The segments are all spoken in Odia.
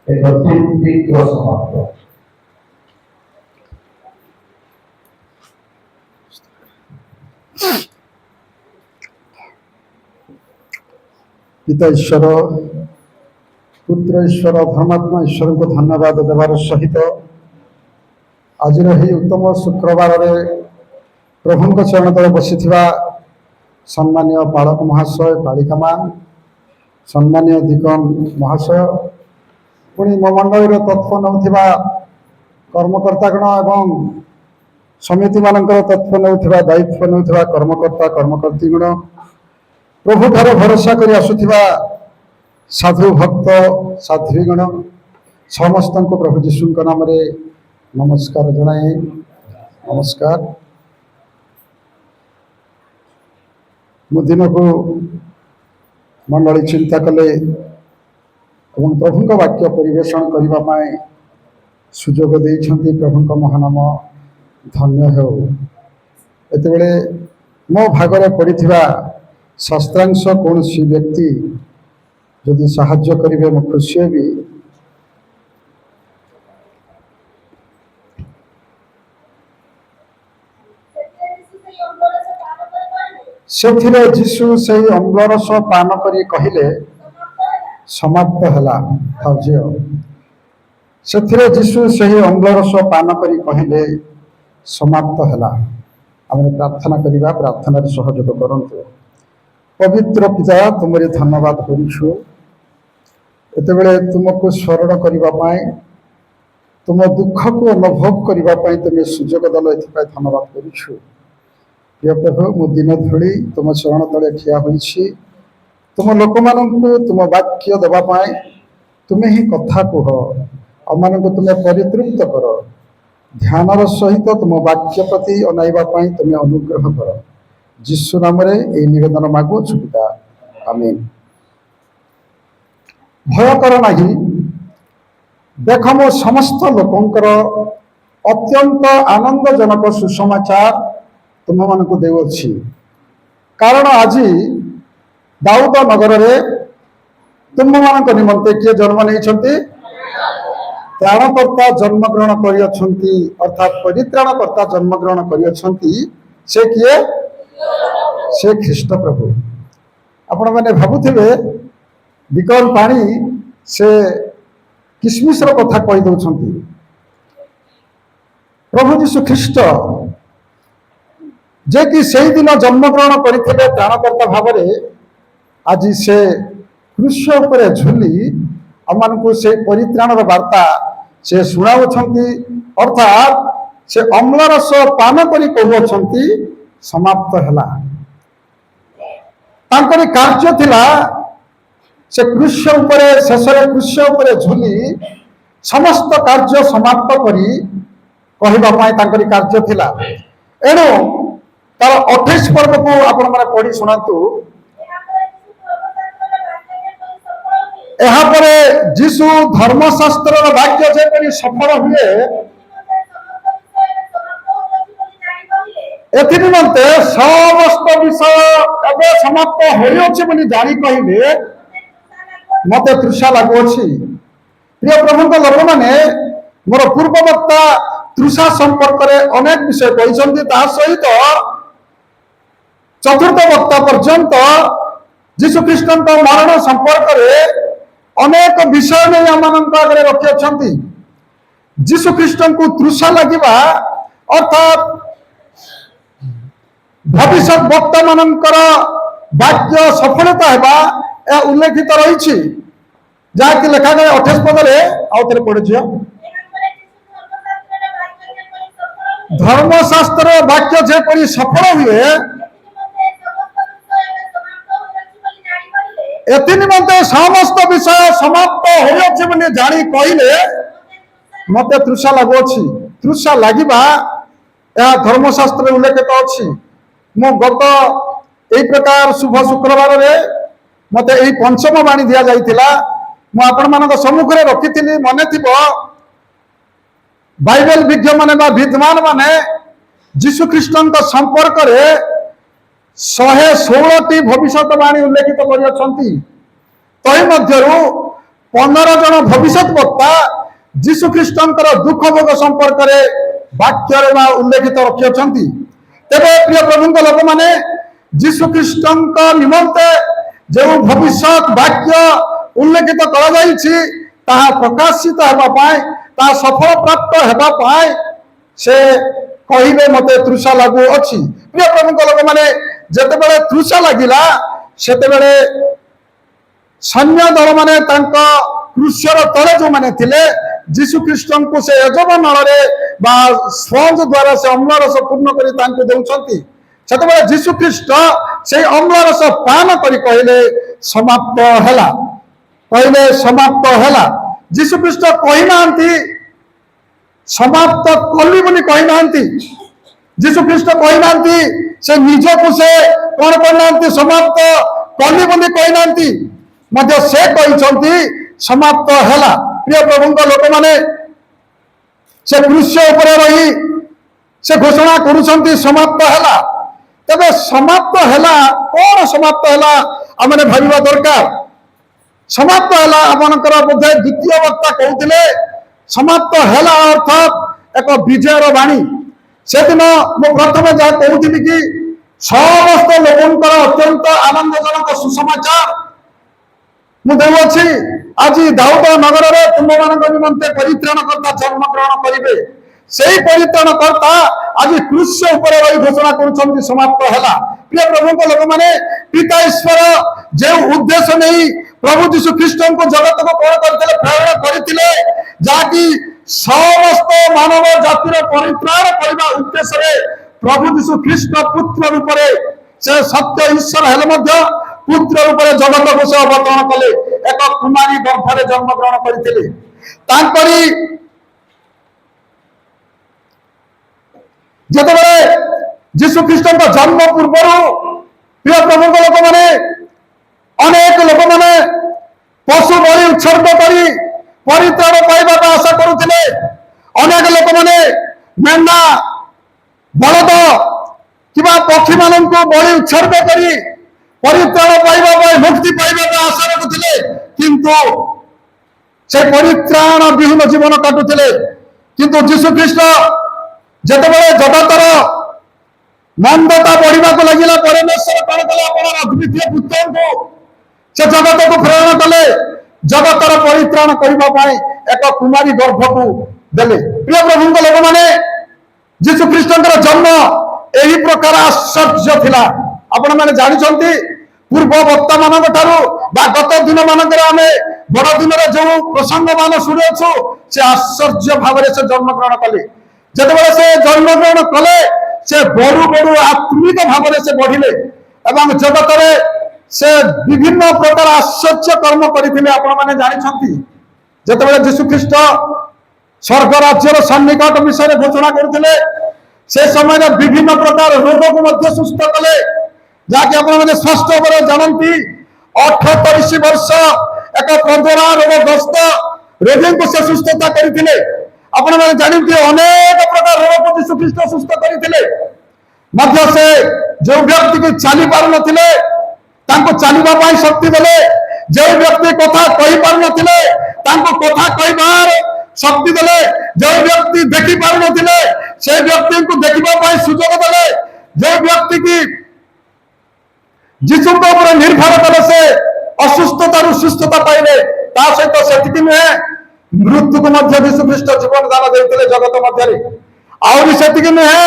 ଏକ ତିକ୍ତ ସମାପ୍ତ। पिता ईश्वर पुत्र ईश्वर धर्मात्मा ईश्वर को धन्यवाद देवार सहित आज उत्तम शुक्रवार प्रभु चरण तले बसी सम्मानीय पालक महाशय पालिका मान सम्मानीय दिकन महाशय पुणी मो मंडल तत्व नौथिबा कर्मकर्तागण एवं समिति मान तत्व नौथिबा दायित्व नौथिबा कर्मकर्ता कर्मकर्तीगण प्रभु ठार भरोसा कर आसुथिबा साधु भक्त साध्वीगण समस्त को प्रभु जीशु नाम रे नमस्कार जनाए। नमस्कार। मु दिन को मंडली चिंता कले एवं प्रभु वाक्य परिवेषण करने सुजोग देइछंती प्रभु महानाम धन्य हो। एतबेले मो भागरे पड़िथिबा शास्त्रांश कौन सी व्यक्ति जदि साहाय्य करेंगे मु खुशी हेबी। से जीशु से अम्लरस पान करी कहले समाप्त है। से जीशु से अम्लरस पान करी कहले समाप्त है। आम प्रार्थना करवा प्रार्थना सहयोग करंतु। पवित्र पिता तुमरे धन्यवाद करुछु एतेबेले तुमको स्मरण करने तुम दुख को अनुभव करने तुम्हें सुजोग दल एपाई धन्यवाद करुछु। प्रिय प्रभु मु दिन धूली तुम चरण तले ठिया होइछि तुम लोक मानू तुम वाक्य देवाई तुम्हें ही कथा कह आम मान तुम्हें परितृप्त कर ध्यानर सहित तुम वाक्य प्रति अनाइवाई तुम्हें अनुग्रह कर जीशु नाम रे ए निवेदन मागुछु पिता आमीन। भय कर नहीं देख मो समस्त लोकंकर अत्यंत आनंदजनक सुसमाचार तुम मान को देउछि कारण आज दाऊद नगर रे तुम मान निमंते किए जन्म नहीं त्राणकर्ता जन्मग्रहण करियछंती अर्थात परित्राणकर्ता जन्मग्रहण करियछंती से किए से ख्रीष्ट प्रभु। आपण मैंने भावुथिबे विकल पानी से किसमिसर कथा कही दउछंती प्रभु जीशु ख्रीष्ट जे कि से दिन जन्मग्रहण करथिले त्राणकर्ता भाव आज से क्रूस उपरे झुली आम को से परित्राणर वार्ता से शुणाउछंती अर्थात से अम्लरस पान करी कहउछंती समाप्त है। तांकरी कार्य थिला से क्रूस उपरे शेष क्रूस उपरे झुली समस्त कार्य समाप्त करी कहवाई तांकरी कार्य थिला। एणु तार 28 पर्व को आपण माने पढ़ी सुनातु। एहापरे जीशु धर्मशास्त्र वाक्य जेपरि सफल हुए एनिमंते समस्त विषय एवं समाप्त हो जानी कहे मत तृषा लगुच्छी। प्रिय प्रभु लोक मैंने मोर पूर्ववक्ता तृषा संपर्क में अनेक विषय कहते सहित चतुर्थ वक्ता पर्यंत जीशु ख्रीष्ट मरण संपर्क में अनेक विषय नहीं आम आगे रखी। जीशु ख्रीष्ट को तृषा लगे अर्थात भविष्य वक्ता मानकर वाक्य सफलता है उल्लेखित रही जहाँकि लेखा गए 28 पदरे आउे पढ़े धर्मशास्त्र वाक्य जेपरी सफल हुए एनिमंते समस्त विषय समाप्त हो जानी कहले मत तृषा लगुच्छी। तृषा लगे धर्मशास्त्र उल्लेखित अच्छी। मु गत यही प्रकार शुभ शुक्रवार मत यही पंचम बाणी दि जाइथिला मु आपण मान सम्मुख में रखी मन थी बाइबल विज्ञ माने विद्वान माने जीशु ख्रीष्ट संपर्क में 116 भविष्यवाणी उल्लेखित कर 15 ଜଣ ଭବିଷ୍ୟତ ବକ୍ତା ଯୀଶୁ ଖ୍ରୀଷ୍ଟଙ୍କର ଦୁଃଖ ଭୋଗ ସମ୍ପର୍କରେ ବାକ୍ୟରେ ବା ଉଲ୍ଲେଖିତ ରଖିଅଛନ୍ତି। ତେବେ ପ୍ରିୟ ପ୍ରଭୁଙ୍କ ଲୋକମାନେ ଯୀଶୁ ଖ୍ରୀଷ୍ଟଙ୍କ ନିମନ୍ତେ ଯେଉଁ ଭବିଷ୍ୟତ ବାକ୍ୟ ଉଲ୍ଲେଖିତ କରାଯାଇଛି ତାହା ପ୍ରକାଶିତ ହେବା ପାଇଁ, ତାହା ସଫଳ ପ୍ରାପ୍ତ ହେବା ପାଇଁ ସେ କହିଲେ ମତେ ତୃଷା ଲାଗୁଅଛି। ପ୍ରିୟ ପ୍ରଭୁଙ୍କ ଲୋକମାନେ ଯେତେବେଳେ ତୃଷା ଲାଗିଲା ସେତେବେଳେ ସୈନ୍ୟ ଦଳ ମାନେ ତାଙ୍କ କ୍ରୁଶର ତଳେ ଯେଉଁମାନେ ଥିଲେ ଯୀଶୁ ଖ୍ରୀଷ୍ଟଙ୍କୁ ସେ ଏଜବ ନଳରେ ବା ସ୍ପଞ୍ଜ ଦ୍ୱାରା ସେ ଅମ୍ଳରସ ପୂର୍ଣ୍ଣ କରି ତାଙ୍କୁ ଦେଉଛନ୍ତି। ସେତେବେଳେ ଯୀଶୁ ଖ୍ରୀଷ୍ଟ ସେଇ ଅମ୍ଳରସ ପାନ କରି କହିଲେ ସମାପ୍ତ ହେଲା, କହିଲେ ସମାପ୍ତ ହେଲା। ଯୀଶୁ ଖ୍ରୀଷ୍ଟ କହିନାହାନ୍ତି ସମାପ୍ତ କଲି ବୋଲି କହିନାହାନ୍ତି। ଯୀଶୁ ଖ୍ରୀଷ୍ଟ କହିନାହାନ୍ତି ସେ ନିଜକୁ ସେ କଣ କରିନାହାନ୍ତି ସମାପ୍ତ କଲି ବୋଲି କହିନାହାନ୍ତି, ମଧ୍ୟ ସେ କହିଛନ୍ତି ସମାପ୍ତ ହେଲା। ପ୍ରିୟ ପ୍ରଭୁଙ୍କ ଲୋକମାନେ ସେ କ୍ରୁଶ ଉପରେ ରହି ସେ ଘୋଷଣା କରୁଛନ୍ତି ସମାପ୍ତ ହେଲା। ତେବେ ସମାପ୍ତ ହେଲା କଣ ସମାପ୍ତ ହେଲା ଆମେ ଭାବିବା ଦରକାର। ସମାପ୍ତ ହେଲା ଆପଣଙ୍କର ବୋଧେ ଦ୍ୱିତୀୟ ବକ୍ତା କହୁଥିଲେ ସମାପ୍ତ ହେଲା ଅର୍ଥାତ୍ ଏକ ବିଜୟର ବାଣୀ। ସେଦିନ ମୁଁ ପ୍ରଥମେ ଯାହା କହୁଥିଲି କି ସମସ୍ତ ଲୋକଙ୍କର ଅତ୍ୟନ୍ତ ଆନନ୍ଦଜନକ ସୁସମାଚାର ମୁଁ ଦେଉଅଛି, ଆଜି ଦାଉଦ ନଗରରେ ତୁମମାନଙ୍କ ନିମନ୍ତେ ପରିତ୍ରାଣକର୍ତ୍ତା ଜନ୍ମଗ୍ରହଣ କରିବେ। ସେହି ପରିତ୍ରାଣକର୍ତ୍ତା ଆଜି କ୍ରୁଶ ଉପରେ ରହି ଘୋଷଣା କରୁଛନ୍ତି ସମାପ୍ତ ହେଲା। ପ୍ରିୟ ପ୍ରଭୁଙ୍କ ଲୋକମାନେ ପିତା ଈଶ୍ୱର ଯେଉଁ ଉଦ୍ଦେଶ୍ୟ ନେଇ ପ୍ରଭୁ ଯୀଶୁ ଖ୍ରୀଷ୍ଟଙ୍କୁ ଜଗତକୁ କଣ କରିଥିଲେ, ପ୍ରେରଣା କରିଥିଲେ, ଯାହାକି ସମସ୍ତ ମାନବ ଜାତିର ପରିତ୍ରାଣ କରିବା ଉଦ୍ଦେଶ୍ୟରେ ପ୍ରଭୁ ଯୀଶୁ ଖ୍ରୀଷ୍ଟ ପୁତ୍ର ରୂପରେ ସେ ସତ୍ୟ ଈଶ୍ୱର ହେଲେ ମଧ୍ୟ ପୁତ୍ର ରୂପରେ ଜଗତକୁ ସେ ଅବତରଣ କଲେ, ଏକ କୁମାରୀ ଗର୍ଭରେ ଜନ୍ମଗ୍ରହଣ କରିଥିଲେ। ତାଙ୍କରି ଯେତେବେଳେ ଯୀଶୁ ଖ୍ରୀଷ୍ଟଙ୍କ ଜନ୍ମ ପୂର୍ବରୁ ପ୍ରିୟ ପ୍ରଭୁଙ୍କ ଲୋକମାନେ ଅନେକ ଲୋକମାନେ ପଶୁ ବଳି ଉତ୍ସର୍ଗ କରି ପରିତ୍ରାଣ ପାଇବାକୁ ଆଶା କରୁଥିଲେ। ଅନେକ ଲୋକମାନେ ମେଣ୍ଢା, ବଳଦ କିମ୍ବା ପକ୍ଷୀମାନଙ୍କୁ ବଳି ଉତ୍ସର୍ଗ କରି ପରିତ୍ରାଣ ପାଇବା ପାଇଁ, ମୁକ୍ତି ପାଇବା ପାଇଁ ଆଶା ରଖୁଥିଲେ, କିନ୍ତୁ ସେ ପରିତ୍ରାଣ ବିହୀନ ଜୀବନ କାଟୁଥିଲେ। କିନ୍ତୁ ଯୀଶୁ ଖ୍ରୀଷ୍ଟ ଯେତେବେଳେ ଜଗତର ମନ୍ଦତା ବଢିବାକୁ ଲାଗିଲା, ପରମେଶ୍ୱର କଣ କଲେ, ଆପଣଙ୍କ ଅଦ୍ୱିତୀୟ ପୁତ୍ରଙ୍କୁ ସେ ଜଗତକୁ ପ୍ରେରଣ କଲେ, ଜଗତର ପରିତ୍ରାଣ କରିବା ପାଇଁ ଏକ କୁମାରୀ ଗର୍ଭକୁ ଦେଲେ। ପ୍ରିୟ ପ୍ରଭୁଙ୍କ ଲୋକମାନେ ଯୀଶୁ ଖ୍ରୀଷ୍ଟଙ୍କର ଜନ୍ମ ଏହି ପ୍ରକାର ଆଶ୍ଚର୍ଯ୍ୟ ଥିଲା। ଆପଣମାନେ ଜାଣିଛନ୍ତି ପୂର୍ବ ବକ୍ତା ମାନଙ୍କ ଠାରୁ ବା ଗତ ଦିନ ମାନଙ୍କରେ ଆମେ ବଡ ଦିନରେ ଯେଉଁ ପ୍ରସଙ୍ଗ ମାନ ଶୁଣିଅଛୁ, ସେ ଆଶ୍ଚର୍ଯ୍ୟ ଭାବରେ ସେ ଜନ୍ମଗ୍ରହଣ କଲେ। ଯେତେବେଳେ ସେ ଜନ୍ମଗ୍ରହଣ କଲେ ସେ ବଢୁ ବଢୁ ଆତ୍ମିକ ଭାବରେ ସେ ବଢିଲେ ଏବଂ ଜଗତରେ ସେ ବିଭିନ୍ନ ପ୍ରକାର ଆଶ୍ଚର୍ଯ୍ୟ କର୍ମ କରିଥିଲେ। ଆପଣମାନେ ଜାଣିଛନ୍ତି ଯେତେବେଳେ ଯୀଶୁ ଖ୍ରୀଷ୍ଟ ସ୍ୱର୍ଗ ରାଜ୍ୟର ସନ୍ନିକଟ ବିଷୟରେ ଘୋଷଣା କରୁଥିଲେ, ସେ ସମୟରେ ବିଭିନ୍ନ ପ୍ରକାର ରୋଗକୁ ମଧ୍ୟ ସୁସ୍ଥ କଲେ, ଯାହାକି ଆପଣମାନେ ସ୍ପଷ୍ଟ ଭାବରେ ଜାଣନ୍ତି। 38 ବର୍ଷ ଏକ ପ୍ରଜରା ରୋଗଗ୍ରସ୍ତ ରୋଗୀଙ୍କୁ ସେ ସୁସ୍ଥତା କରିଥିଲେ। ଆପଣମାନେ ଜାଣନ୍ତି ଅନେକ ପ୍ରକାର ରୋଗକୁ ଯୀଶୁ ଖ୍ରୀଷ୍ଟ ସୁସ୍ଥ କରିଥିଲେ। ମଧ୍ୟ ସେ ଯେଉଁ ବ୍ୟକ୍ତିକୁ ଚାଲି ପାରୁନଥିଲେ ତାଙ୍କୁ ଚାଲିବା ପାଇଁ ଶକ୍ତି ଦେଲେ, ଯେଉଁ ବ୍ୟକ୍ତି କଥା କହିପାରୁନଥିଲେ ତାଙ୍କୁ କଥା କହିବାର ଶକ୍ତି ଦେଲେ, ଯେଉଁ ବ୍ୟକ୍ତି ଦେଖି ପାରୁନଥିଲେ ସେ ବ୍ୟକ୍ତିଙ୍କୁ ଦେଖିବା ପାଇଁ ସୁଯୋଗ ଦେଲେ, ଯେଉଁ ବ୍ୟକ୍ତି କି ଯୀଶୁଙ୍କ ଉପରେ ନିର୍ଭର କଲେ ସେ ଅସୁସ୍ଥତାରୁ ସୁସ୍ଥତା ପାଇଲେ। ତା ସହିତ ସେତିକି ନୁହେଁ, ମୃତ୍ୟୁକୁ ମଧ୍ୟ ଯୀଶୁ ଖ୍ରୀଷ୍ଟ ଜୀବନ ଦାନ ଦେଇଥିଲେ ଜଗତ ମଧ୍ୟରେ। ଆହୁରି ସେତିକି ନୁହେଁ,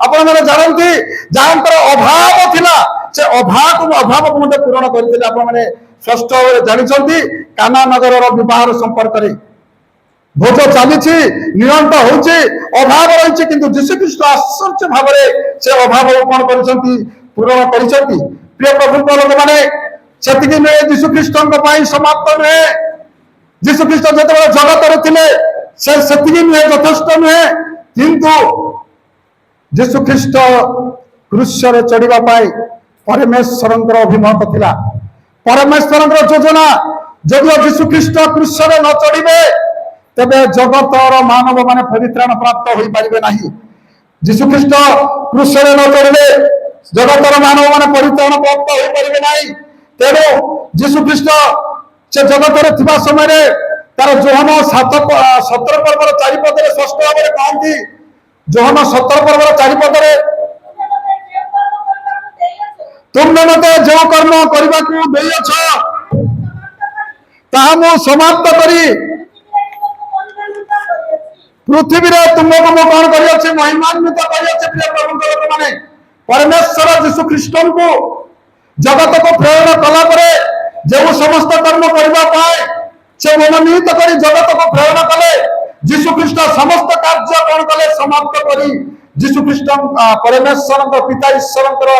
ଆପଣମାନେ ଜାଣନ୍ତି ଯାହାଙ୍କର ଅଭାବ ଥିଲା ସେ ଅଭାବକୁ ମଧ୍ୟ ପୂରଣ କରିଥିଲେ। ଆପଣମାନେ ସ୍ପଷ୍ଟ ଭାବରେ ଜାଣିଛନ୍ତି କାନା ନଗରର ବିବାହର ସମ୍ପର୍କରେ ଭୋଜ ଚାଲିଛି, ନିରନ୍ତ ହଉଛି, ଅଭାବ ରହିଛି, କିନ୍ତୁ ଯୀଶୁ ଖ୍ରୀଷ୍ଟ ଆଶ୍ଚର୍ଯ୍ୟ ଭାବରେ ସେ ଅଭାବକୁ କଣ କରିଛନ୍ତି, ପୂରଣ କରିଛନ୍ତି। ପ୍ରିୟ ପ୍ରଭୁଙ୍କ ଲୋକମାନେ ସେତିକି ନୁହେଁ, ଯୀଶୁ ଖ୍ରୀଷ୍ଟଙ୍କ ପାଇଁ ସମାପ୍ତ ନୁହେଁ। ଯୀଶୁ ଖ୍ରୀଷ୍ଟ ଯେତେବେଳେ ଜଗତରେ ଥିଲେ ସେ ସେତିକି ନୁହେଁ, ଯଥେଷ୍ଟ ନୁହେଁ, କିନ୍ତୁ ଯୀଶୁ ଖ୍ରୀଷ୍ଟ କ୍ରୁଶରେ ଚଢିବା ପାଇଁ ପରମେଶ୍ୱରଙ୍କର ଅଭିମତ ଥିଲା। ପରମେଶ୍ୱରଙ୍କର ଯୋଜନା, ଯଦିଓ ଯୀଶୁ ଖ୍ରୀଷ୍ଟ କ୍ରୁଶରେ ନ ଚଢିବେ ତେବେ ଜଗତର ମାନବ ମାନେ ପରିତ୍ରାଣ ପ୍ରାପ୍ତ ହୋଇପାରିବେ ନାହିଁ। ଯୀଶୁ ଖ୍ରୀଷ୍ଟ କ୍ରୁଶରେ ନ ଚଢିଲେ ଜଗତର ମାନବ ମାନେ ପରିତ୍ରାଣ ପ୍ରାପ୍ତ ହୋଇପାରିବେ ନାହିଁ। ତେଣୁ ଯୀଶୁ ଖ୍ରୀଷ୍ଟ से जगत थिबा समय तार जोहन 17 पर्वर चारिपदे षष्ठ भाव कहती जोहन 17 पर्वर चारिपदे तुमने मते जो कर्म करने को देयछ ताहा मु समाप्त करी पृथ्वी रे तुमको मु कौन करियछि महिमान्वित करियछि प्रिय प्रभु लोक माने परमेश्वर यीशु ख्रीष्ट को जगत को प्रेरणा कला परे जो समस्त कर्म करबा पाए से मनोनीत करी जगत को प्रेरणा कले यीशु ख्रीष्ट समस्त कार्य कौन कले समाप्त करी यीशु ख्रीष्ट परमेश्वर पिता ईश्वर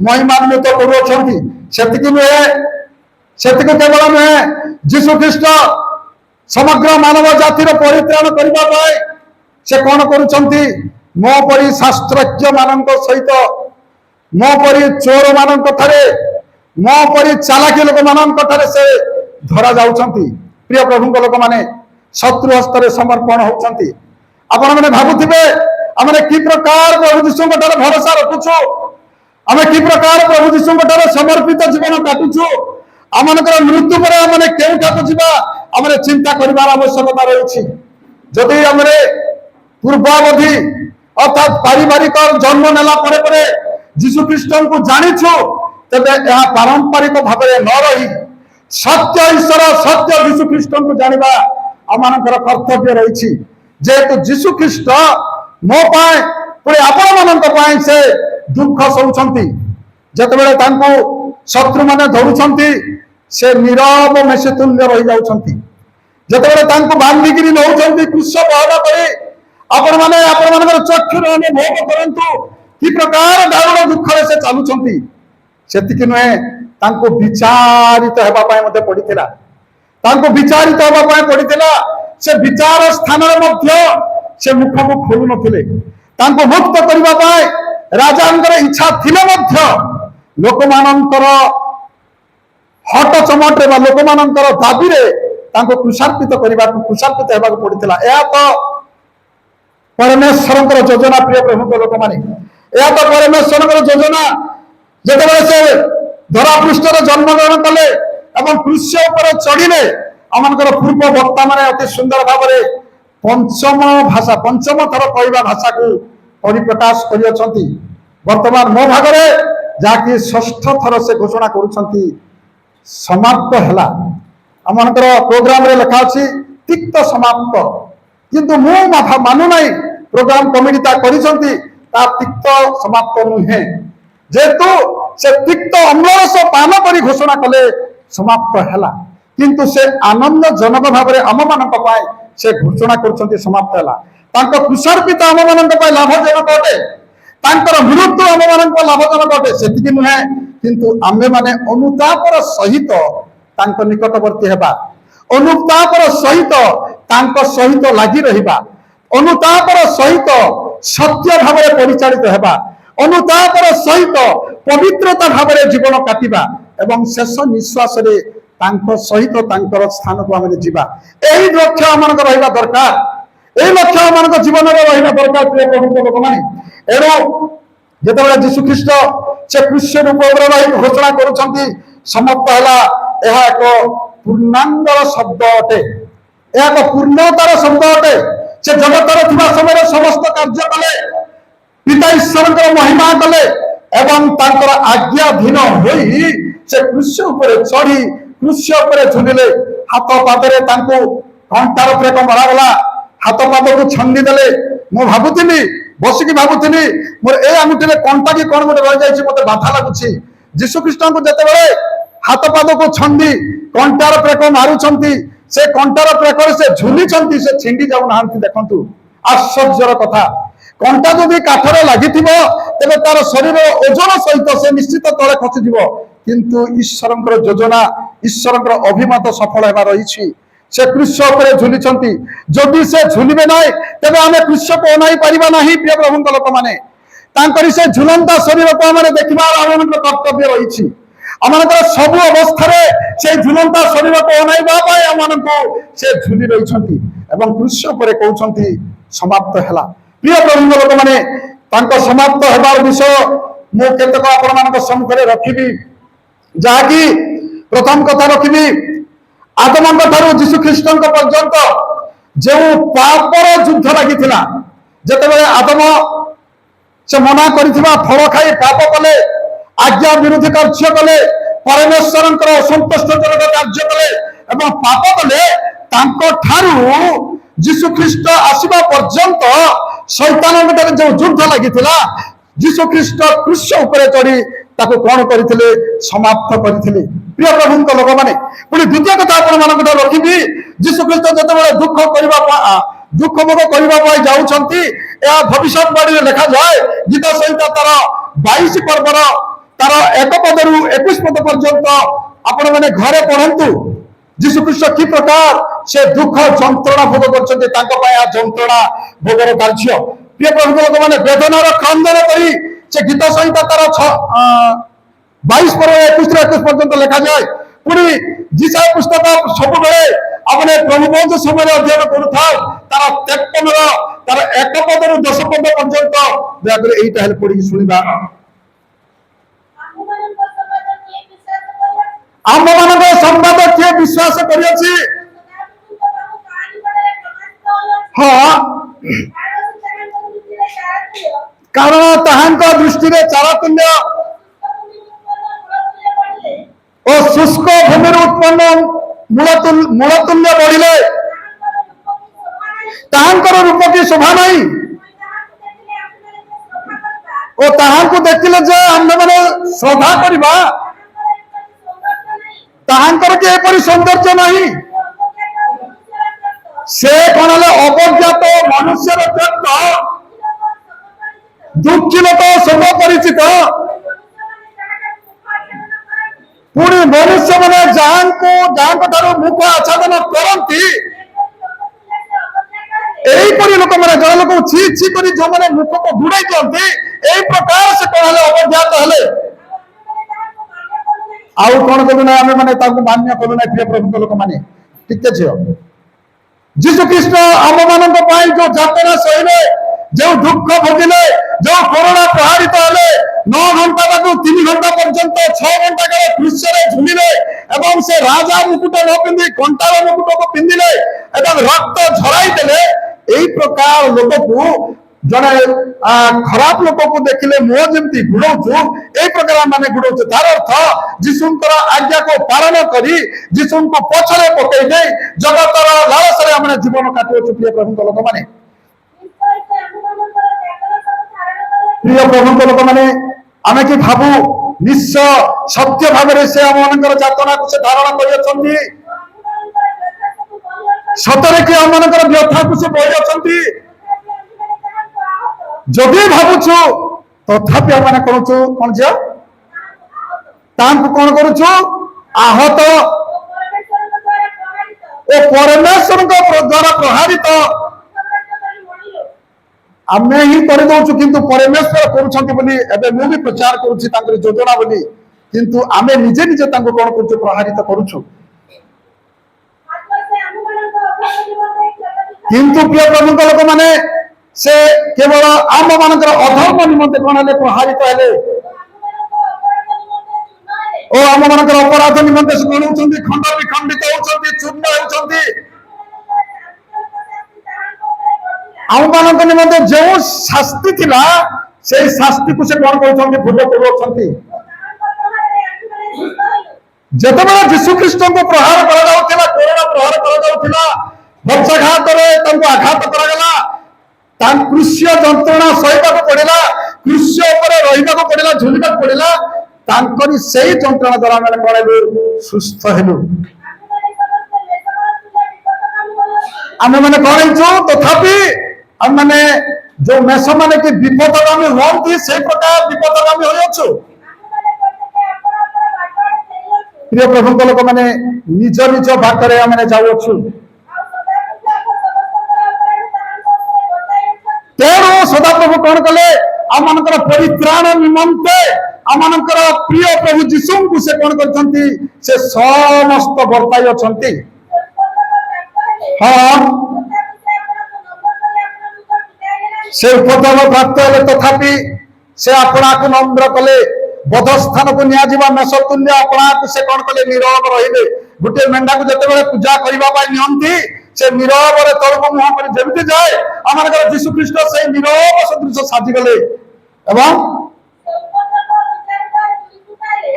महिमान्वित करुछंती सेतिक नुहे सेतिक केवल नुहे यीशु ख्रीष्ट समग्र मानव जातिर परित्राण करबा पाए से कौन करुछंती मो परी शास्त्रज्ञ मानक सहित मो परी चोर मानक ठारे मो परी चालाकी लोक मानक ठारे से धरा जाउछंती प्रिय प्रभु लोक माने शत्रु हस्त रे समर्पण होउछंती आपण माने भाबुथिबे हमने की प्रकार प्रभु यीशु ठारे भरोसा रखुछु आमे की प्रकार प्रभु यीशु ठारे समर्पित जीवन काटुछु आमनकर मृत्यु पर हमने केउठा को जीवा हमने चिंता करिवार आवश्यकता रहिछि जदि हमरे पूर्वावधि अर्थात पारिवारिक जन्म नेला परे परे यीशु ख्रीष्ट को जानिछु तबे यह पारंपरिक भाव न रही सत्य ईश्वर सत्य यीशु ख्रीष्ट को जानिबा आमनकर कर्तव्य रही जेहेतु यीशु ख्रीष्ट मो पाए पुरे आपण मानक पाए से दुख सौछंती जतबेले तांको शत्रु माने धरुछंती से नीरव मेसे तुल्य रही जाउछंती जतबेले तांको बांधिगिरी नउछंती क्रूश बहरा करे आपण माने चक्षु अनुभव करंतु कि प्रकार दारुण दुख से चलुछंती सेतिक नुहे तांको विचारित हेबा पाए मते पडिथिला तांको विचारित हेबा पाए पडिथिला से विचार स्थान रे मध्य से मुख को खोलु नथिले तांको मुक्त करबा पाए राजांकर इच्छा थिले मध्य लोकमानंकर हट चमट रे लोकमानंकर दाबी रे तांको कुशार्पित करबा कुशार्पित हेबा पडिथिला या तो परमेश्वर योजना प्रिय प्रभु लोक माने या तो परमेश्वर योजना जतबे से धरा पृष्ठ जन्म ग्रहण कले एवं कृष्य ऊपर चढ़िले आमनकर पूर्व वक्ता माने अति सुंदर भाव पंचम थर कहवा भाषा को परिप्रकाश करियछंती वर्तमान मो भागरे जाकि षष्ठ थर से घोषणा करुछंती समाप्त हला आमनकर प्रोग्राम रे लिखा अछि तिक्त समाप्त किंतु मु मानु नहीं प्रोग्राम कमिटी ता करिसंती ता तिक्त समाप्त नुहे जेतु से तिक्त अम्लरस पान करी घोषणा कले समाप्त हला किंतु से आनंद जनक भाव रे हम मानक पाए से घोषणा करछंती समाप्त हला तांको कुशर्पित हम मानक पाए लाभजनक अटे तांकर मृत्यु हम मानक लाभजनक अटे सेति नुहे किंतु आमे माने अनुतापर सहित तांको निकटवर्ती हेबा अनुतापर सहित तांको सहित लागि रहिबा अनुतापर सहित सत्य भाव में परिचालित हेबा अनुतापर सहित पवित्रता भाव में जीवन काटिबा एवं शेष निश्वास रे तांको सहित तांकर स्थान को आमे जीवा एही लक्ष्य हमनक रहिबा दरकार एही लक्ष्य हमनक जीवन रे रहिबा दरकार प्रिय प्रभु लोक माने एरो जेतेबेले यीशु ख्रीष्ट से कृष्ण रूप रही घोषणा करुछंती समाप्त हला एहा एक पूर्णांगर शब्द अटे एक पूर्णतार शब्द अटे से जगतर थिबा समय समस्त कार्य कले पिता ईश्वर महिमा कले एवं तांकर आज्ञाधीन होई से कृष्य ऊपर चढ़ी कृष्य ऊपर झुलिले हाथ पादरे तांको घंटार प्रेक मरा गला हाथ पाद को छंदी देले मु भाबुथिली बसिकी भाबुथिली मोर ए आंगुठी रे कंटा की कोन गोटे रहि जायछि मते बाधा लागुछि यीशु ख्रीष्ट को जेतेबेले हाथ पाद को छंदी कंटार प्रेक मारुछंती से कंटार प्रेक से झुलिछंती से छिंडी जाउ नाहंती देखंतु आश्चर्यर कथा कंटा जदि काठरे लागिथिबो तेबे तार शरीर ओजन सहित से निश्चित तळे खसिजिवो किंतु ईश्वरंकर योजना ईश्वरंकर अभिमत सफल हेबा रहिछि से कृष्य उपरे झुलिछंती जदि से झुलिबे नाही तेबे आमे कृष्य को नाही परिबा नाही प्रिय प्रभुंक लोक माने तांकरी से झुलंता शरीर को आमे देखिबा आमनकर कर्तव्य रहिछि आमनकर सब अवस्था रे से झुलंता शरीर को अनाइबा पाए आमनको से झुली रहिछंती एवं कृष्य उपरे कहउछंती समाप्त हला प्रिय प्रभुंक लोक माने तांको समाप्त हेबार विषय मु केतक आपण मानक सम्मुख रे रखिबी जाकी प्रथम कथा रखिबी आदमଙ୍କ ଠାରୁ ଯୀଶୁ ଖ୍ରୀଷ୍ଟଙ୍କ ପର୍ଯ୍ୟନ୍ତ ଯେଉଁ ପାପର ଯୁଦ୍ଧ ଲାଗିଥିଲା, ଯେତେବେଳେ ଆଦମ ସେ ମନା କରିଥିବା ଫଳ ଖାଇ ପାପ କଲେ, ଆଜ୍ଞା ବିରୋଧୀ କାର୍ଯ୍ୟ କଲେ, ପରମେଶ୍ୱରଙ୍କର ଅସନ୍ତୁଷ୍ଟଜନକ କାର୍ଯ୍ୟ କଲେ ଏବଂ ପାପ କଲେ, ତାଙ୍କ ଠାରୁ ଯୀଶୁ ଖ୍ରୀଷ୍ଟ ଆସିବା ପର୍ଯ୍ୟନ୍ତ ଶୈତାନଙ୍କ ଠାରେ ଯେଉଁ ଯୁଦ୍ଧ ଲାଗିଥିଲା, ଯୀଶୁ ଖ୍ରୀଷ୍ଟ କ୍ରୁଶ ଉପରେ ଚଢି ତାକୁ କଣ କରିଥିଲେ? ସମାପ୍ତ କରିଥିଲେ। ପ୍ରିୟ ପ୍ରଭୁଙ୍କ ଲୋକମାନେ, ପୁଣି ଦ୍ୱିତୀୟ କଥା ଆପଣମାନଙ୍କ ଠାରେ ରଖିବି, ଯୀଶୁ ଖ୍ରୀଷ୍ଟ ଯେତେବେଳେ ଦୁଃଖ ଭୋଗ କରିବା ପାଇଁ ଯାଉଛନ୍ତି, ଏହା ଭବିଷ୍ୟତବାଣୀରେ ଲେଖାଯାଏ ଗୀତ ସଂହିତା ତାର 22 ପର୍ବର ତାର 1 ପଦରୁ 21 ପଦ ପର୍ଯ୍ୟନ୍ତ ଆପଣମାନେ ଘରେ ପଢନ୍ତୁ। ଯୀଶୁ ଖ୍ରୀଷ୍ଟ କି ପ୍ରକାର ସେ ଦୁଃଖ ଯନ୍ତ୍ରଣା ଭୋଗ କରୁଛନ୍ତି, ତାଙ୍କ ପାଇଁ ଯନ୍ତ୍ରଣା ଭୋଗର କାର୍ଯ୍ୟ। ପ୍ରିୟ ପ୍ରଭୁଙ୍କ ଲୋକମାନେ, ବେଦନାର କ୍ରନ୍ଦନ କରି ସେ ଗୀତ ସଂହିତା ତାର 22 ପର୍ବ 21 ପର୍ଯ୍ୟନ୍ତ ଲେଖାଯାଏ। ପୁଣି ଯିଶାୟା ପୁସ୍ତକ ସବୁବେଳେ ଆମେ ପ୍ରଭୁ ବଞ୍ଚ ସମୟରେ ଅଧ୍ୟୟନ କରୁଥାଉ, ତାର 53ର ତାର 1 ପଦରୁ 10 ପଦ ପର୍ଯ୍ୟନ୍ତ ଦୟାକରି ଏଇଟା ହେଲେ ପଢିକି ଶୁଣିବା। ଆମମାନଙ୍କ ସମ୍ବାଦ କିଏ ବିଶ୍ୱାସ କରିଅଛି? ହଁ, କାରଣ ତାହାଙ୍କ ଦୃଷ୍ଟିରେ ଚାରତୁଲ୍ୟ ଓ ଶୁଷ୍କ ଭୂମିରୁ ଉତ୍ପନ୍ନ ମୂଳତୁଲ୍ୟ ବଢିଲେ ତାହାଙ୍କର ରୂପ କି ଶୋଭା ନାହିଁ ଓ ତାହାଙ୍କୁ ଦେଖିଲେ ଯେ ଆମେମାନେ ଶ୍ରଦ୍ଧା କରିବା, ତାହାଙ୍କର କି ଏପରି ସୌନ୍ଦର୍ଯ୍ୟ ନାହିଁ। ସେ କଣ ହେଲେ? ଅବଜ୍ଞାତ ମନୁଷ୍ୟର ବ୍ୟକ୍ତ, ଦୁଃଖୀ ଲୋକ, ଶୋଭ ପରିଚିତ। ପୁଣି ମନୁଷ୍ୟମାନେ ଯାହାଙ୍କ ଠାରୁ ମୁଖ ଆଚ୍ଛାଦନ କରନ୍ତି, ଏହିପରି ଲୋକମାନେ ଜଣ ଲୋକକୁ ଛି ଛି କରି ଯୋଉମାନେ ମୁଖକୁ ଘୁଡାଇ ଦିଅନ୍ତି, ଏଇ ପ୍ରକାର ସେ କଣ ହେଲେ? ଅବଜ୍ଞାତ ହେଲେ। ଆଉ କଣ କଲୁ ନା? ଆମେ ମାନେ ତାଙ୍କୁ ମାନ୍ୟ କଲୁ ନା। ପ୍ରିୟ ପ୍ରଭୁଙ୍କ ଲୋକମାନେ, ଟିକେ ଝିଅ, ଯୀଶୁ ଖ୍ରୀଷ୍ଟ ଆମମାନଙ୍କ ପାଇଁ ଯୋଉ ଯାତନା ସହିଲେ, ଯେଉଁ ଦୁଃଖ ଭୋଗିଲେ, ଯେଉଁ କରୋନା ପ୍ରହାରିତ ହେଲେ, 9 ଘଣ୍ଟା ତାକୁ 3 ଘଣ୍ଟା ପର୍ଯ୍ୟନ୍ତ 6 ଘଣ୍ଟା କାଳ କ୍ରୁଶରେ ଝୁଲିଲେ ଏବଂ ସେ ରାଜା ମୁକୁଟ ନ ପିନ୍ଧି କଣ୍ଟାର ମୁକୁଟକୁ ପିନ୍ଧିଲେ ଏବଂ ରକ୍ତ ଝରାଇ ଦେଲେ, এই ପ୍ରକାର ଲୋକକୁ ଜଣେ ଖରାପ ଲୋକକୁ ଦେଖିଲେ ମୁହଁ ଯେମିତି ଘୁଡ଼ଉଛୁ, এই ପ୍ରକାର ମାନେ ଘୁଡ଼ଉଛୁ। ତାର ଅର୍ଥ ଯୀଶୁଙ୍କର ଆଜ୍ଞାକୁ ପାଳନ କରି ଯୀଶୁଙ୍କୁ ପଛରେ ପକେଇ ଦେଇ ଜଗତର ଲାଳସାରେ ଆମେ ଜୀବନ କାଟୁଅଛୁ। ପ୍ରିୟ ପ୍ରଭୁଙ୍କ ଲୋକମାନେ, ପ୍ରିୟ ପ୍ରଭୁଙ୍କ ଲୋକମାନେ, ଆମେ କି ଭାବୁ ନିଶ୍ଚୟ ସତ୍ୟ ଭାବରେ ସେ ଆମମାନଙ୍କର ଯାତନାକୁ ସେ ଧାରଣ କରିଅଛନ୍ତି, ସତରେ କି ଆମମାନଙ୍କର ବ୍ୟଥାକୁ ସେ ବହି ଅଛନ୍ତି। ଯଦି ଭାବୁଛୁ, ତଥାପି ଆମେ କରୁଛୁ କଣ? ଝିଅ, ତାଙ୍କୁ କଣ କରୁଛୁ? ଆହତ ଓ ପରମେଶ୍ୱରଙ୍କ ଦ୍ୱାରା ପ୍ରହାରିତ ଆମେ ହିଁ କରିଦଉଛୁ, କିନ୍ତୁ ପରମେଶ୍ୱର କରୁଛନ୍ତି ବୋଲି ଏବେ ମୁଁ ବି ପ୍ରଚାର କରୁଛି ତାଙ୍କର ଯୋଜନା ବୋଲି, କିନ୍ତୁ ଆମେ ନିଜେ ନିଜେ ତାଙ୍କୁ କଣ କରୁଛୁ? ପ୍ରହାରିତ କରୁଛୁ। କିନ୍ତୁ ପ୍ରିୟ ପ୍ରଭୁଙ୍କ ଲୋକମାନେ, ସେ କେବଳ ଆମ ମାନଙ୍କର ଅଧର୍ମ ନିମନ୍ତେ କଣ ହେଲେ? ପ୍ରହାରିତ ହେଲେ ଓ ଆମ ମାନଙ୍କର ଅପରାଧ ନିମନ୍ତେ ସେ କଣ ହଉଛନ୍ତି? ଖଣ୍ଡ ବିଖଣ୍ଡିତ ହଉଛନ୍ତି, ଚୂର୍ଣ୍ଣ ହେଉଛନ୍ତି। ଆମମାନଙ୍କ ନିମନ୍ତେ ଯେଉଁ ଶାସ୍ତି ଥିଲା, ସେଇ ଶାସ୍ତିକୁ ସେ କଣ କରୁଛନ୍ତି? ଭୋଗ କରୁଅଛନ୍ତି। ଯେତେବେଳେ ଯୀଶୁ ଖ୍ରୀଷ୍ଟଙ୍କୁ ପ୍ରହାର କରାଯାଉଥିଲା, କରୋନା ପ୍ରହାର କରାଯାଉଥିଲା, ବଜ୍ରାଘାତରେ ତାଙ୍କୁ ଆଘାତ କରାଗଲା, ତାଙ୍କୁ କୃଷ୍ୟ ଯନ୍ତ୍ରଣା ସହିବାକୁ ପଡିଲା, କୃଷ୍ୟ ଉପରେ ରହିବାକୁ ପଡିଲା, ଝୁଲିବାକୁ ପଡିଲା, ତାଙ୍କରି ସେଇ ଯନ୍ତ୍ରଣା ଦ୍ୱାରା ଆମେ କଣ ହେଲୁ? ସୁସ୍ଥ ହେଲୁ। ଆମେ ମାନେ କଣ ହେଇଛୁ? ତଥାପି ଆମେ ମାନେ ଯୋଉ ମେଷ ମାନେ କି ବିପଦଗାମୀ ହୁଅନ୍ତି, ସେଇ ପ୍ରକାର ବିପଦଗାମୀ ହୋଇଅଛୁ। ପ୍ରିୟ ପ୍ରଭୁଙ୍କ ଲୋକମାନେ, ନିଜ ନିଜ ବାଟରେ ଆମେ ଯାଉଅଛୁ। ତେଣୁ ସଦାପ୍ରଭୁ କଣ କଲେ? ଆମମାନଙ୍କର ପରିତ୍ରାଣ ନିମନ୍ତେ ଆମମାନଙ୍କର ପ୍ରିୟ ପ୍ରଭୁ ଯୀଶୁଙ୍କୁ ସେ କଣ କରିଛନ୍ତି? ସେ ସମସ୍ତ ବର୍ତ୍ତାଇ ଅଛନ୍ତି। ହଁ, ସେ ଉପଦ୍ରବ ପ୍ରାପ୍ତ ହେଲେ, ତଥାପି ସେ ଆପଣାକୁ ନମ୍ର କଲେ, ବଧ ସ୍ଥାନକୁ ନିଆଯିବା ମେଷ ତୁଲ୍ୟ ଆପଣାକୁ ସେ କଣ କଲେ? ନୀରବ ରହିଲେ। गोटे मेंढा को जिते पूजा करने नियंती से नीरव तौक मुह कर जमी जाए आम जीशु ख्रीष्ट से नीरव सदृश साजिगले एवं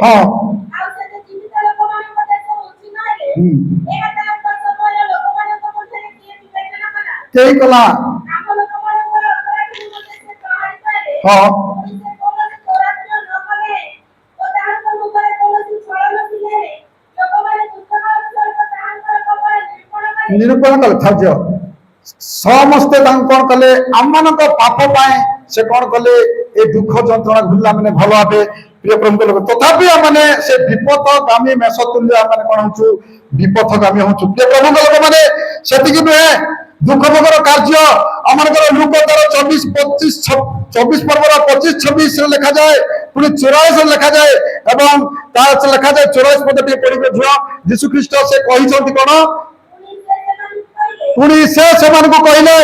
हाँ कई कला हाँ निरूपण कले थर्य समस्ते कौन कले आम मान पाप पाए से कौन कले ए दुख जंत्रणा भूला मैंने भल भावे प्रिय प्रभु लोक तथापि मैंने से विपथगामी मेष तुल्य मैंने कौन हो विपथगामी हो प्रिय प्रभु लोक मैंने से नुहे दुख भोगर कार्य आम लुक तार 24 पर्वर 25-26 लिखा जाए पुणी 84 लिखा जाए एवं तार लिखा जाए 84 पद टे पढ़े झील जीशु ख्रीष्ट से कहते कौन पुणी से कहले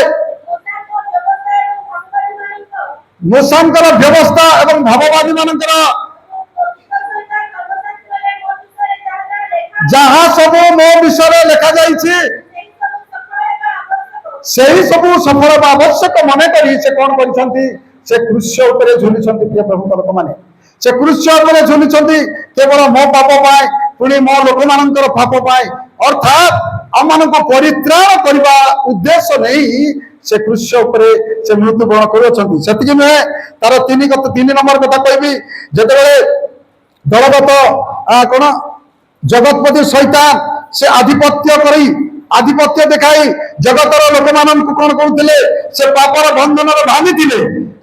मूसांकर व्यवस्था एवं भाववादी मानकर जहाँ सब मो विषय लिखा जाइए सब सफल आवश्यक मन करी से कौन करी से क्रूस्य उपरे झुली प्रिय प्रभु लोक मैंने से क्रूस्य उपरे झुली केवल मो पाप पाए पुणी मो लोक मानकर पाप पाए अर्थात आम मान परित्राण करने उद्देश्य नहीं से क्रूस्य उपरे से मृत्युवरण कर नुहे तार 3 नंबर कथा कहबी जिते दलगत कौन जगतपति शैतान से आधिपत्य देखाई जगतर लोक मान कौन कहते से पापर बंधन भांगी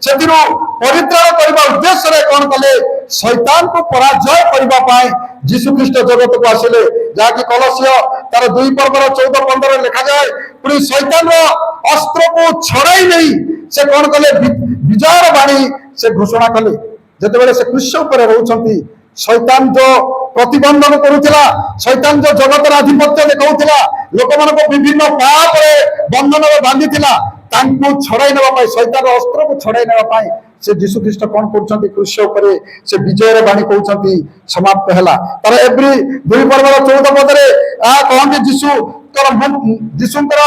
से परित्राण करने उद्देश्य कौन कले शैतान को पराजय करने जीशु ख्रीष्ट जगत को आसिले जहाँकि कलसिय तार 2 पर्वर 14-15 लिखा जाए पुणी शैतान अस्त्र को छड़ाई नहीं से कौन कले विजयर बाणी से घोषणा कले जिते से क्रूस्य उपर रोचंती शैतान जो प्रतिबंधन करुला शैतान जो जगतर आधिपत्य देखा लोक मान विभिन्न पाप बंधन बांधी छड़ाई ना शैतान अस्त्र को छड़ाई ना से जीशु ख्रीष्ट कौन कर क्रूस्य उपरे से विजयर बाणी कहते समाप्त है तार एवरी 2 पर्वर 14 पदरे कहते जीशुकर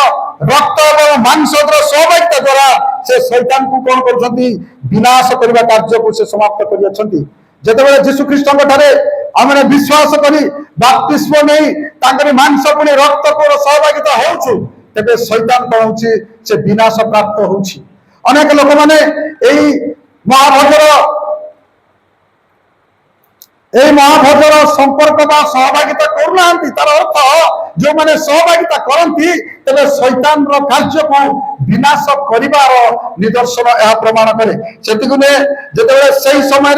रक्त और मांस सहभागिता द्वारा से शैतान को कौन कर विनाश करने कार्य को से समाप्त कर जिते जीशु ख्रीष्ट आम विश्वास करी बाप्तिस्म नहीं मांस पुणी रक्त को सहभागिता हो तेरे शैतान कौन हो से विनाश प्राप्त हो अनेक लोक मैंने महाभोजर संपर्क सहभागिता करूना तार अर्थ जो मैंने सहभागिता करती तेरे शैतान कार्य को विनाश कर निदर्शन यह प्रमाण करे से जिते समय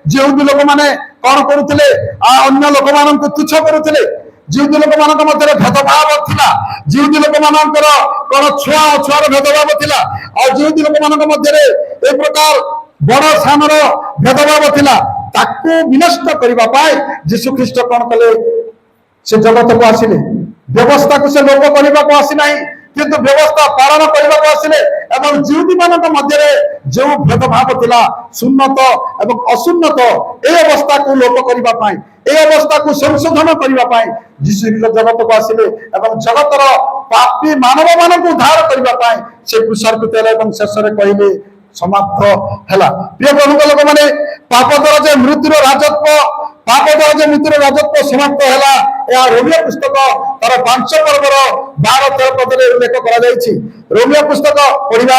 जिहुदी लोक मैंने कौन करुले अन्य लोक मान तुच्छ करुले जिहुदी लोक मान मध्य भेदभाव था जिहुदी लोक मान कौन छुआ अछुआर भेदभाव था और जिहुदी लोक मान मध्य ए प्रकार बड़ सान भेदभाव था विनष्ट करने जीशु ख्रीष्ट कौन कले से जगत को आसिले व्यवस्था को से लोप करने को आसी ना किंतु व्यवस्था पालन करने को आसिले एवं जिहुदी मान मध्य जो भेदभाव था सुन्नत एवं असुन्नत ए अवस्था को लोप करने ए अवस्था को संशोधन करने जीशु जगत को आसिले एवं जगतर पापी मानव मान को उद्धार करने से कुशर्पित शेष में कहले समाप्त है प्रिय प्रभु लोक मैंने पाप द्वारा जो मृत्युर राजत्व समाप्त है रोमियो पुस्तक तार 5 पर्वर 12-13 पद उल्लेख कर रोमियो पुस्तक पढ़ा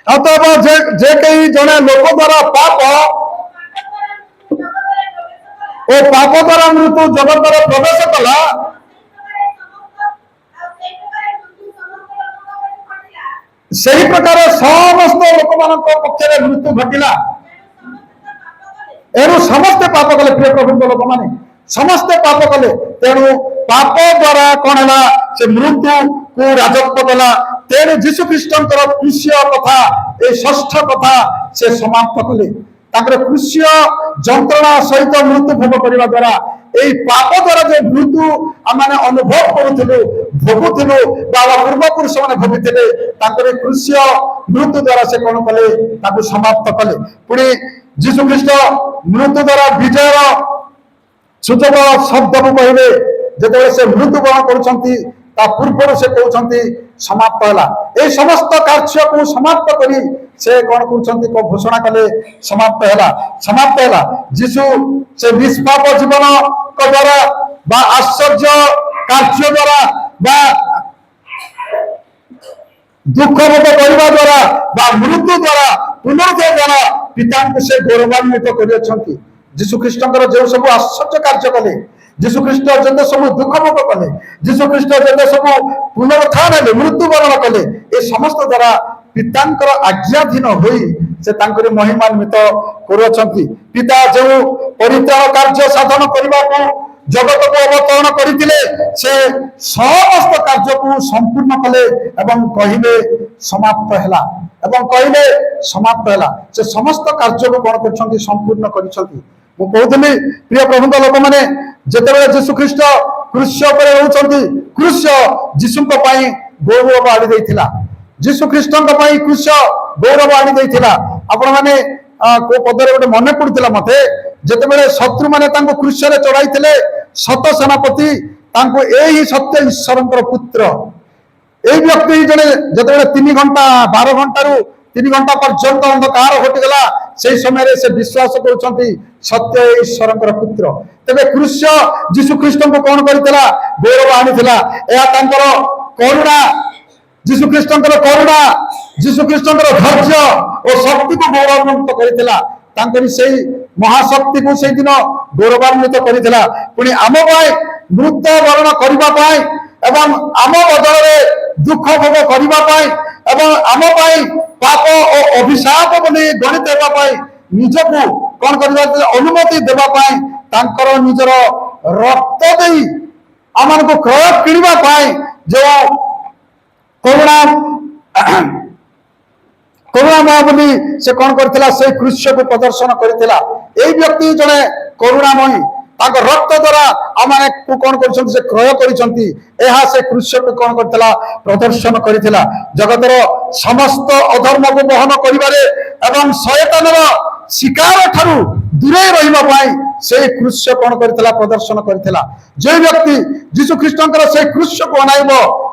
अतः जे कई जड़े लोक द्वारा पाप और पाप द्वारा मृत्यु जगत प्रवेश कला सही प्रकार समस्त लोक मान पक्ष मृत्यु घटला एणु समस्ते पाप कले प्रिय प्रभु लोक मैंने समस्ते पाप कले तेणु पाप द्वारा कौन है से मृत्यु को राजत्व कला तेणु जीशु ख्रीष्टर क्रूस्य कथा ए षष्ठ कथा से समाप्त कले क्रूस्य जंत्रणा सहित मृत्यु भोग करने द्वारा यही पाप द्वारा जो मृत्यु आम अनुभव करूँ भोगुलु पूर्व पुरुष मैंने भोगी क्रूस्य मृत्यु द्वारा से कौन कले समाप्त कले पुणी जीशु ख्रीष्ट मृत्यु द्वारा विजयर ସୂଚକ ଶବ୍ଦକୁ କହିବେ ଯେତେବେଳେ ସେ ମୃତ୍ୟୁବରଣ କରୁଛନ୍ତି ତା ପୂର୍ବରୁ ସେ କହୁଛନ୍ତି ସମାପ୍ତ ହେଲା। এই ସମସ୍ତ କାର୍ଯ୍ୟକୁ ସମାପ୍ତ କରି ସେ କଣ କରୁଛନ୍ତି ଘୋଷଣା କଲେ ସମାପ୍ତ ହେଲା ସମାପ୍ତ ହେଲା। ଯୀଶୁ ସେ ନିଷ୍ପାପ ଜୀବନ ଦ୍ୱାରା ବା ଆଶ୍ଚର୍ଯ୍ୟ କାର୍ଯ୍ୟ ଦ୍ୱାରା ବା ଦୁଃଖ ଭୋଗ କରିବା ଦ୍ୱାରା ବା ମୃତ୍ୟୁ ଦ୍ୱାରା ପୁନରୁଦ୍ଧାର ଦ୍ୱାରା ପିତାଙ୍କୁ ସେ ଗୌରବାନ୍ୱିତ କରିଅଛନ୍ତି। ଯୀଶୁଖ୍ରୀଷ୍ଟଙ୍କର ଯେଉଁ ସବୁ ଆଶ୍ଚର୍ଯ୍ୟ କାର୍ଯ୍ୟ କଲେ, ଯୀଶୁଖ୍ରୀଷ୍ଟ ଯେତେ ସବୁ ଦୁଃଖ ଭୋଗ କଲେ, ଯୀଶୁଖ୍ରୀଷ୍ଟ ଯେତେ ସବୁ ପୁନରୁତ୍ଥାନ ହେଲେ, ମୃତ୍ୟୁବରଣ କଲେ, ଏ ସମସ୍ତ ଦ୍ୱାରା ପିତାଙ୍କର ଆଜ୍ଞାଧୀନ ହୋଇ ସେ ତାଙ୍କର ମହିମାନ୍ୱିତ କରୁଅଛନ୍ତି। ପିତା ଯେଉଁ ପରିତ୍ରାଣ କାର୍ଯ୍ୟ ସାଧନ କରିବାକୁ ଜଗତକୁ ଅବତରଣ କରିଥିଲେ, ସେ ସମସ୍ତ କାର୍ଯ୍ୟକୁ ସମ୍ପୂର୍ଣ୍ଣ କଲେ ଏବଂ କହିଲେ ସମାପ୍ତ ହେଲା ଏବଂ କହିଲେ ସମାପ୍ତ ହେଲା। ସେ ସମସ୍ତ କାର୍ଯ୍ୟକୁ କଣ କରିଛନ୍ତି ସମ୍ପୂର୍ଣ୍ଣ କରିଛନ୍ତି। ମୁଁ କହୁଥିଲି ପ୍ରିୟ ପ୍ରଭୁଙ୍କ ଲୋକମାନେ, ଯେତେବେଳେ ଯୀଶୁଖ୍ରୀଷ୍ଟ କ୍ରୁଶ ଉପରେ ରହୁଛନ୍ତି, କ୍ରୁଶ ଯୀଶୁଙ୍କ ପାଇଁ ଗୌରବ ଆଣି ଦେଇଥିଲା। ଯୀଶୁଖ୍ରୀଷ୍ଟଙ୍କ ପାଇଁ କ୍ରୁଶ ଗୌରବ ଆଣି ଦେଇଥିଲା। ଆପଣମାନେ କୋଉ ପଦରେ ଗୋଟେ ମନେ ପଡୁଥିଲା ମତେ, ଯେତେବେଳେ ଶତ୍ରୁମାନେ ତାଙ୍କୁ କ୍ରୁଶରେ ଚଢାଇଥିଲେ, ସତ ସେନାପତି ତାଙ୍କୁ ଏହି ସତ୍ୟ ଈଶ୍ୱରଙ୍କର ପୁତ୍ର, এই ବ୍ୟକ୍ତି ଜଣେ ଯେତେବେଳେ 3 ଘଣ୍ଟା 12 ଘଣ୍ଟାରୁ 3 ଘଣ୍ଟା ପର୍ଯ୍ୟନ୍ତ ଅନ୍ଧକାର ଘଟିଗଲା, সেই ସମୟରେ ସେ ବିଶ୍ୱାସ କରୁଛନ୍ତି ସତ୍ୟ ଈଶ୍ୱରଙ୍କର ପୁତ୍ର। ତେବେ କ୍ରୁଶ ଯୀଶୁଖ୍ରୀଷ୍ଟଙ୍କୁ କଣ କରିଥିଲା? ଗୌରବ ଆଣିଥିଲା। ଏହା ତାଙ୍କର କରୁଣା, ଯୀଶୁଖ୍ରୀଷ୍ଟଙ୍କର କରୁଣା, ଯୀଶୁଖ୍ରୀଷ୍ଟଙ୍କର ଧୈର୍ଯ୍ୟ ଓ ଶକ୍ତିକୁ ଗୌରବାନ୍ୱିତ କରିଥିଲା। ତାଙ୍କରି ସେଇ ମହାଶକ୍ତିକୁ ସେଇଦିନ ଗୌରବାନ୍ୱିତ କରିଥିଲା। ପୁଣି ଆମ ପାଇଁ ମୃତ୍ୟୁ ବରଣ କରିବା ପାଇଁ ଏବଂ ଆମ ବଦଳରେ ଦୁଃଖ ଭୋଗ କରିବା ପାଇଁ ଏବଂ ଆମ ପାଇଁ ପାପ ଓ ଅଭିଶାପ ବୋଲି ଗଣିତ ହେବା ପାଇଁ ନିଜକୁ କଣ କରିବା ଅନୁମତି ଦେବା ପାଇଁ ତାଙ୍କର ନିଜର ରକ୍ତ ଦେଇ ଆମମାନଙ୍କୁ କ୍ରୟ କିଣିବା ପାଇଁ ଯେଉଁ କରୁଣାମୟ ବୋଲି ସେ କଣ କରିଥିଲା? ସେଇ କ୍ରୁଶକୁ ପ୍ରଦର୍ଶନ କରିଥିଲା। এই ବ୍ୟକ୍ତି ଜଣେ କରୁଣାମୟୀ, ତାଙ୍କ ରକ୍ତ ଦ୍ୱାରା ଆମମାନଙ୍କୁ କଣ କରିଛନ୍ତି? ସେ କ୍ରୟ କରିଛନ୍ତି। ଏହା ସେ କ୍ରୁଶକୁ କଣ କରିଥିଲା? ପ୍ରଦର୍ଶନ କରିଥିଲା। ଜଗତର ସମସ୍ତ ଅଧର୍ମକୁ ବହନ କରିବାରେ ଏବଂ ଶୟତାନର ଶିକାର ଠାରୁ ଦୂରେଇ ରହିବା ପାଇଁ ସେଇ କ୍ରୁଶ କଣ କରିଥିଲା? ପ୍ରଦର୍ଶନ କରିଥିଲା। যে ବ୍ୟକ୍ତି ଯୀଶୁଖ୍ରୀଷ୍ଟଙ୍କର ସେଇ କ୍ରୁଶକୁ ଅନାଇବ,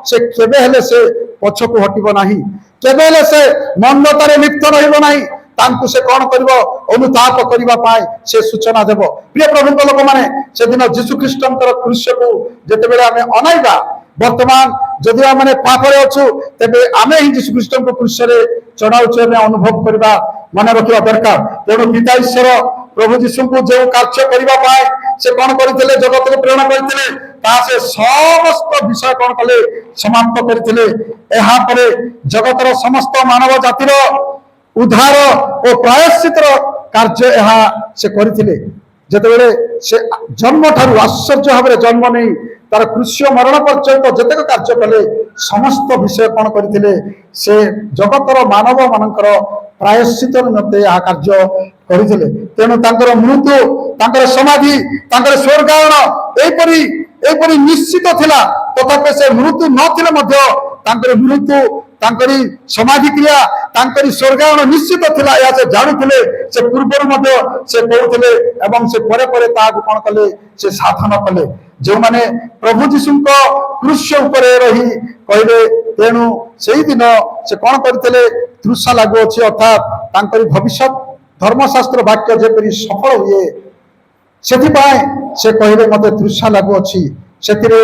ସେ କେବେ ହେଲେ ସେ ପଛକୁ ହଟିବ ନାହିଁ, କେବେ ହେଲେ ସେ ମନ୍ଦତାରେ ଲିପ୍ତ ରହିବ ନାହିଁ। ତାଙ୍କୁ ସେ କଣ କରିବ? ଅନୁତାପ କରିବା ପାଇଁ ସେ ସୂଚନା ଦେବ। ପ୍ରିୟ ପ୍ରଭୁଙ୍କ ଲୋକମାନେ, ସେଦିନ ଯୀଶୁଖ୍ରୀଷ୍ଟଙ୍କର କ୍ରୁଶକୁ ଯେତେବେଳେ ଆମେ ଅନାଇବା, ବର୍ତ୍ତମାନ ଯଦି ଆମେ ପାପରେ ଅଛୁ, ତେବେ ଆମେ ହିଁ ଯୀଶୁଖ୍ରୀଷ୍ଟଙ୍କ କ୍ରୁଶରେ ଚଢାଉଛୁ, ଆମେ ଅନୁଭବ କରିବା, ମନେ ରଖିବା ଦରକାର। ତେଣୁ ପିତା ଈଶ୍ୱର ପ୍ରଭୁ ଯୀଶୁଙ୍କୁ ଯେଉଁ କାର୍ଯ୍ୟ କରିବା ପାଇଁ ସେ କଣ କରିଥିଲେ? ଜଗତକୁ ପ୍ରେରଣା କରିଥିଲେ, ତାହା ସେ ସମସ୍ତ ବିଷୟ କଣ କଲେ? ସମାପ୍ତ କରିଥିଲେ। ଏହାପରେ ଜଗତର ସମସ୍ତ ମାନବ ଜାତିର ଉଦ୍ଧାର ଓ ପ୍ରାୟଶ୍ଚିତର କାର୍ଯ୍ୟ ଏହା ସେ କରିଥିଲେ। ଯେତେବେଳେ ସେ ଜନ୍ମ ଠାରୁ ଆଶ୍ଚର୍ଯ୍ୟ ଭାବରେ ଜନ୍ମ ନେଇ ତାର କ୍ରୁଶ ମରଣ ପର୍ଯ୍ୟନ୍ତ ଯେତେକ କାର୍ଯ୍ୟ କଲେ, ସମସ୍ତ ବିଷୟ କଣ କରିଥିଲେ? ସେ ଜଗତର ମାନବ ମାନଙ୍କର ପ୍ରାୟଶ୍ଚିତ ନିମନ୍ତେ ଏହା କାର୍ଯ୍ୟ କରିଥିଲେ। ତେଣୁ ତାଙ୍କର ମୃତ୍ୟୁ, ତାଙ୍କର ସମାଧି, ତାଙ୍କର ସ୍ୱର୍ଗାରୋହଣ ଏହିପରି ନିଶ୍ଚିତ ଥିଲା। ତଥାପି ସେ ମୃତ୍ୟୁ ନଥିଲେ ମଧ୍ୟ ତାଙ୍କର ମୃତ୍ୟୁ, ତାଙ୍କରି ସମାଧି କ୍ରିୟା, ତାଙ୍କରି ସ୍ୱର୍ଗାରୋହଣ ନିଶ୍ଚିତ ଥିଲା। ଏହା ସେ ଜାଣୁଥିଲେ, ସେ ପୂର୍ବରୁ ମଧ୍ୟ ସେ କହୁଥିଲେ ଏବଂ ସେ ପରେ ପରେ ତାହାକୁ କଣ କଲେ? ସେ ସାଧନ କଲେ। ଯେଉଁମାନେ ପ୍ରଭୁ ଯୀଶୁଙ୍କ କ୍ରୁଶ ଉପରେ ରହି କହିଲେ, ତେଣୁ ସେଇଦିନ ସେ କଣ କରିଥିଲେ? ତୃଷା ଲାଗୁଅଛି, ଅର୍ଥାତ୍ ତାଙ୍କରି ଭବିଷ୍ୟତ ଧର୍ମଶାସ୍ତ୍ର ବାକ୍ୟ ଯେପରି ସଫଳ ହୁଏ, ସେଥିପାଇଁ ସେ କହିଲେ ମତେ ତୃଷା ଲାଗୁଅଛି। ସେଥିରେ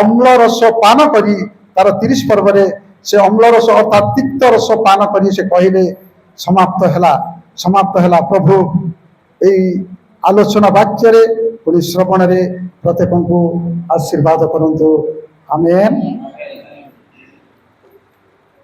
ଅମ୍ଳ ରସ ପାନ କରି ତାର 30 ପର୍ବରେ ସେ ଅମ୍ଳ ରସ ଅର୍ଥାତ୍ ତିକ୍ତ ରସ ପାନ କରି ସେ କହିଲେ ସମାପ୍ତ ହେଲା, ସମାପ୍ତ ହେଲା। ପ୍ରଭୁ এই ଆଲୋଚନା ବାକ୍ୟରେ ପୁଣି ଶ୍ରବଣରେ ପ୍ରତ୍ୟେକଙ୍କୁ ଆଶୀର୍ବାଦ କରନ୍ତୁ। ଆମେନ୍।